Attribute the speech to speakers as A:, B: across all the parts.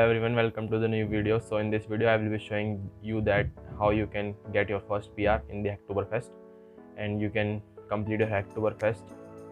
A: Hello everyone, welcome to the new video. So in this video I will be showing you that how you can get your first PR in the HacktoberFest, and you can complete your HacktoberFest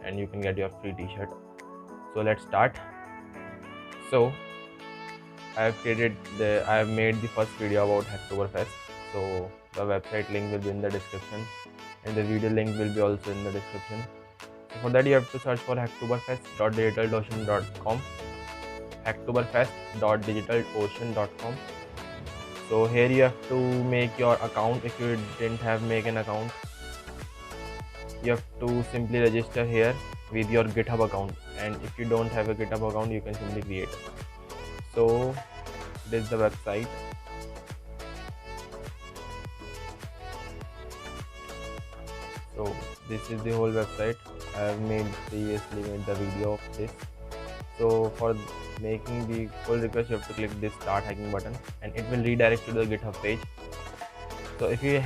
A: and you can get your free t-shirt. So let's start. So I have made the first video about HacktoberFest. So the website link will be in the description and the video link will be also in the description. So for that you have to search for hacktoberfest.digitalocean.com, hacktoberfest.digitalocean.com. So here you have to make your account. If you didn't have make an account, you have to simply register here with your GitHub account, and if you don't have a GitHub account you can simply create it. So this is the website. So this is the whole website. I have previously made the video of this. So for making the full request you have to click this start hacking button and it will redirect to the GitHub page. So if you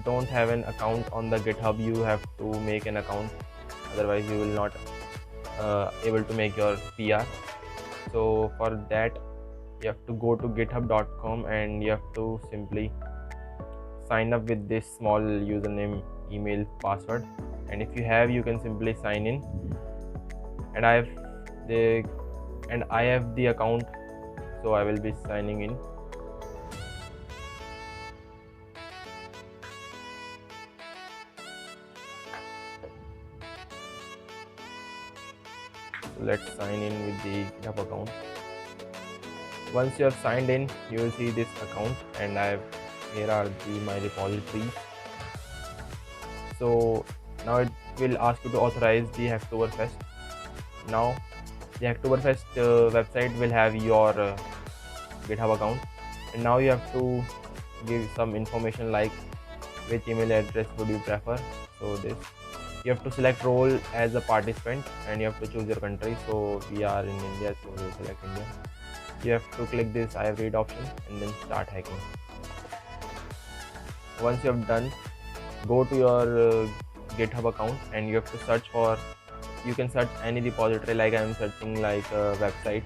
A: don't have an account on the GitHub, you have to make an account, otherwise you will not able to make your PR. So for that you have to go to github.com and you have to simply sign up with this small username, email, password, and if you have, you can simply sign in. And I have the account, so I will be signing in. So let's sign in with the GitHub account. Once you have signed in, you will see this account, and here are my repositories. So now it will ask you to authorize the HacktoberFest. Now the HacktoberFest website will have your GitHub account, and now you have to give some information like which email address would you prefer. So you have to select role as a participant and you have to choose your country. So we are in India, so we'll select India. You have to click this I have read option and then start hacking. Once you have done, go to your GitHub account and you have to search for, you can search any repository, like I am searching like a website.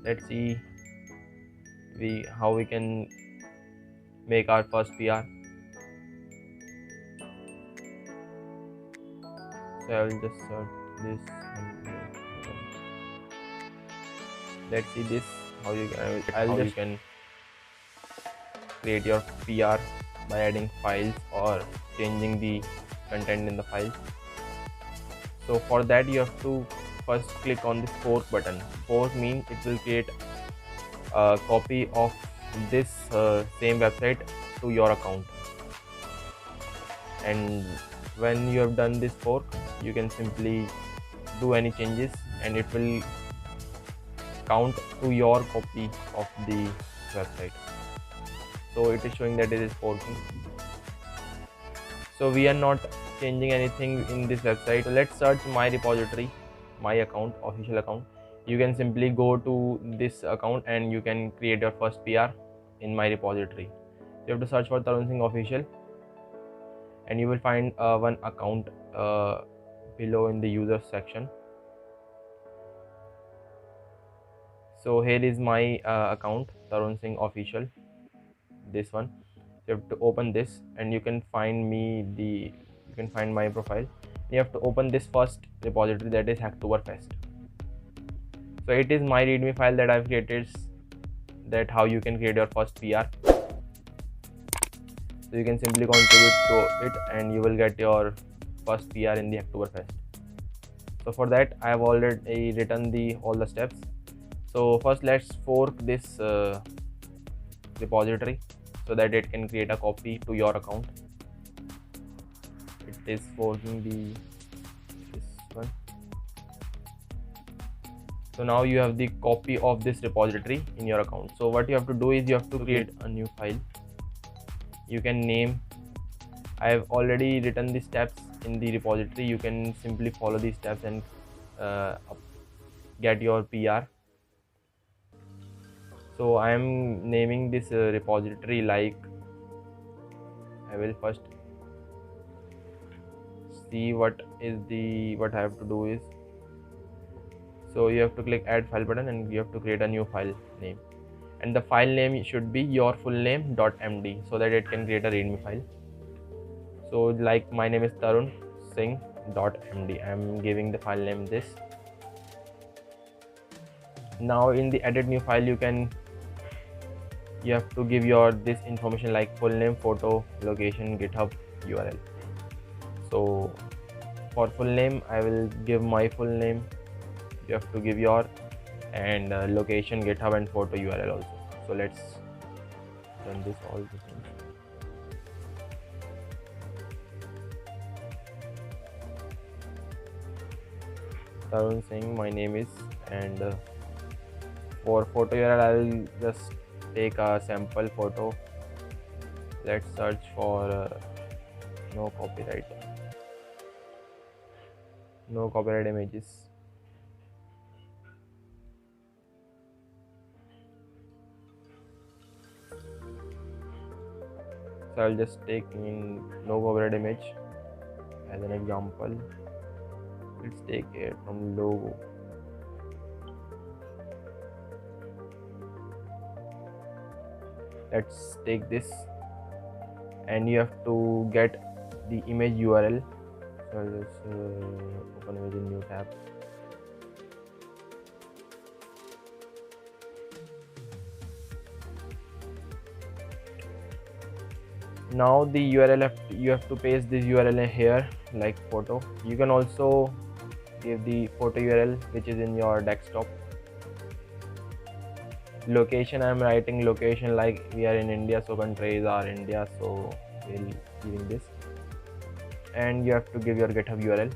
A: Let's see how we can make our first PR. So I will just search this. Let's see this how you can create your PR by adding files or changing the content in the file. So for that you have to first click on this fork button. Fork means it will create a copy of this same website to your account, and when you have done this fork you can simply do any changes and it will count to your copy of the website. So it is showing that it is forking. So we are not changing anything in this website. So let's search my repository, my account, official account. You can simply go to this account and you can create your first PR in my repository. You have to search for Tarun Singh official and you will find one account below in the users section. So here is my account, Tarun Singh official, this one. You have to open this and you can find my profile. You have to open this first repository, that is HacktoberFest. So it is my readme file that I've created, that how you can create your first PR. So you can simply contribute to it and you will get your first PR in the HacktoberFest. So for that I have already written all the steps. So first let's fork this repository so that it can create a copy to your account. It is forking this one. So now you have the copy of this repository in your account. So what you have to do is you have to create a new file. You can name, I have already written the steps in the repository. You can simply follow these steps and get your PR. So I am naming this repository like, I will first see what I have to do is, So you have to click add file button and you have to create a new file name, and the file name should be your full name .md so that it can create a readme file. So like my name is Tarun Singh .md, I am giving the file name this. Now in the edit new file you have to give your this information like full name, photo, location, GitHub, URL. So for full name I will give my full name, you have to give your, and location, GitHub and photo, URL also. So let's run this all the things. Tarun Singh my name is, and for photo URL I will just take a sample photo. Let's search for no copyright images. So I'll just take in no copyright image as an example. Let's take it from logo. Let's take this, and you have to get the image URL. So I'll just open with a new tab. Now the URL you have to paste this URL here like photo. You can also give the photo URL which is in your desktop. Location, I am writing location like we are in India, so countries are India, so we'll giving this. And you have to give your GitHub URL.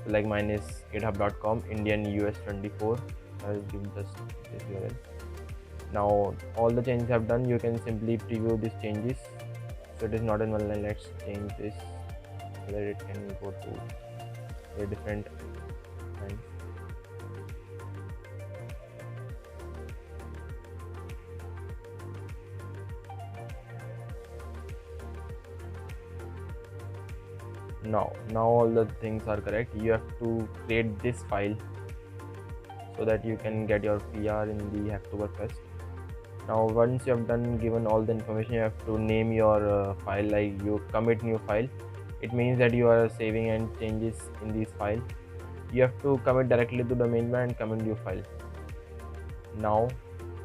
A: So like mine is github.com Indian US 24. I'll give just this URL. Now all the changes I've done, you can simply preview these changes. So it is not in one line. Let's change this so that it can go to a different line. Now all the things are correct. You have to create this file so that you can get your PR in the HacktoberFest. Now once you have given all the information, you have to name your file like you commit new file. It means that you are saving and changes in this file. You have to commit directly to the main bar and commit new file. Now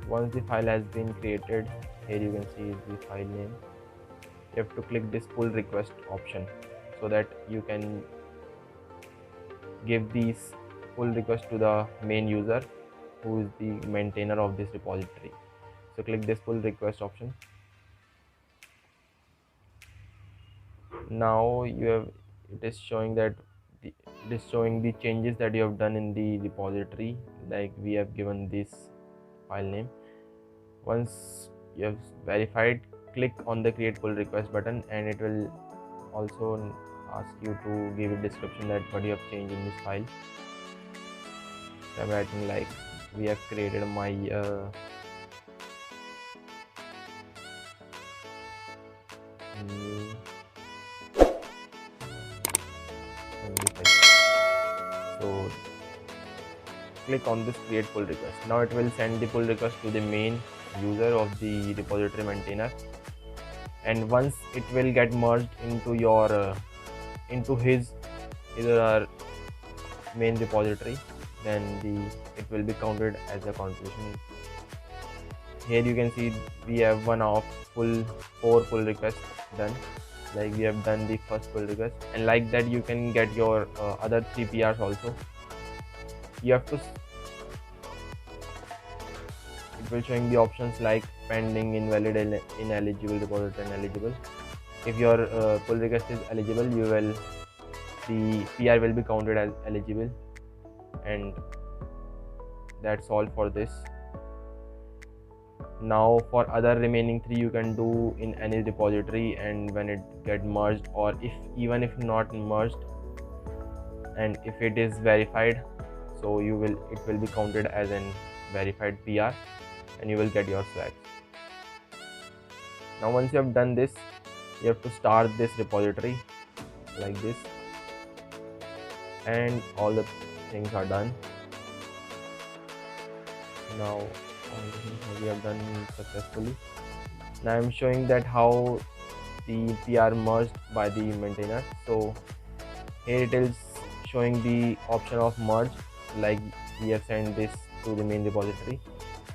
A: once the file has been created, here you can see the file name. You have to click this pull request option so that you can give these pull request to the main user who is the maintainer of this repository. So click this pull request option. Now it is showing that it is showing the changes that you have done in the repository, like we have given this file name. Once you have verified, click on the create pull request button, and it will also ask you to give a description that what you have changed in this file. So I'm writing like we have created my new so click on this create pull request. Now it will send the pull request to the main user of the repository maintainer, and once it will get merged into your into his main repository, then it will be counted as a contribution. Here you can see we have one of 4 pull requests done. Like we have done the first pull request, and like that you can get your other 3 PRs also. You have to, it will showing the options like pending, invalid, ineligible, repository, and eligible. If your pull request is eligible, the PR will be counted as eligible, and that's all for this. Now for other remaining 3 you can do in any repository, and when it get merged, or even if not merged, and if it is verified, so it will be counted as an verified PR, and you will get your swags. Now once you have done this, you have to start this repository like this, and all the things are done. Now all the things we have done successfully. Now I'm showing that how the PR merged by the maintainer. So here it is showing the option of merge, like we have sent this to the main repository.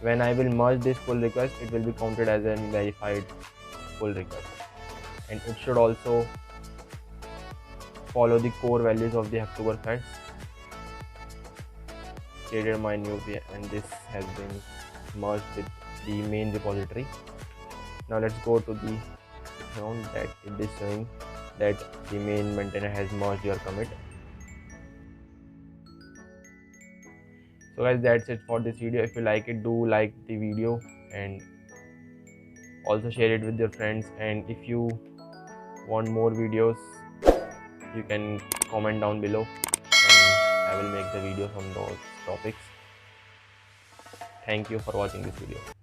A: When I will merge this pull request, it will be counted as a verified pull request, and it should also follow the core values of the HacktoberFest. Created my new PR, and this has been merged with the main repository. Now let's go to the account that it is showing that the main maintainer has merged your commit. So guys, that's it for this video. If you like it, do like the video and also share it with your friends. And if you want more videos, you can comment down below and I will make the videos on those topics. Thank you for watching this video.